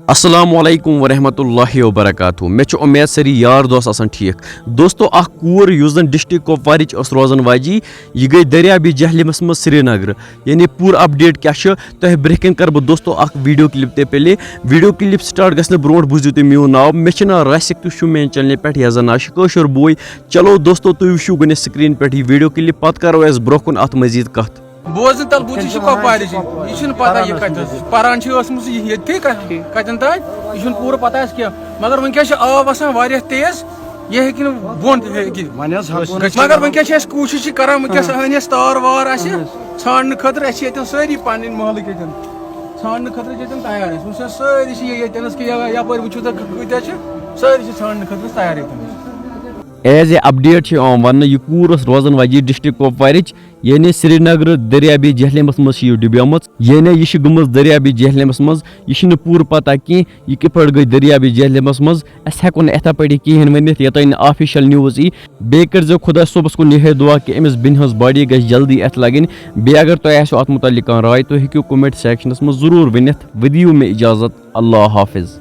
السلام علیکم ورحمۃ اللہ وبرکاتہ مے امید ساری یار دوست آسان ٹھیک دوستو اخ کور یس زن ڈسٹرک کپوارچ روزان واجی یہ گئی دریابی جہلمس مز سری نگر یعنی پور اپڈیٹ کیا تہ برکن کر بہ دوستو اخ ویڈیو کلپ تے پہلے ویڈیو کلپ سٹارٹ گھن برونٹ بوزیو تھی میون ناو مے نا راسک تھی شو میان چینل پہ یہ زن کشر بوے چلو دوستو تھی وچو گنس سکرین پہ یہ ویڈیو کلپ پتہ کرو اس برو کن ات مزید کت بوزن تل بوچ یہ کپوار یہ پتہ یہ کتن پران یہ کتن تان یہ پور پتہ کیا مگر ونکس آب آسان واریاہ تیز یہ ہیکہ بون مگر ونکس کوشش کران ونکس انس تار وار آسہ ژھانڈنہ خاطر اس یتن ساری پنن محلک یتن ژھانڈنہ خاطر یتن تیار اس ساری یتنس کہ یپر وچھو تہ کتیا ساری ژھانڈنہ خاطر تیار یتن ایز اے اپڈیٹ ون یہ کور روزان واجی ڈسٹرک کپوارچ یعنی سری نگر دریابی جہلمس مز ڈبیم یعنی یہ گمز دریابی جہلمس مز یہ پور پتہ کی یہ کت پہ گئی دریابی جہلمس مز اس ہیکو اتھا پہ کہین ورنت یوتان آفیشل نیوز ای بیٚیہِ کٔرزیٚو خدا صٲبس کُن یہے دعا کہ امس بن ہز باڈی گژھِ جلدی اتھ لگن بیٚیہِ اگر تۄہہِ آسیو اتھ متعلق کانٛہہ راے تُہۍ ہیٚکِو کومنٹ سیکشنس مز ضرور ؤنِتھ ودِیو مےٚ اجازت اللہ حافظ.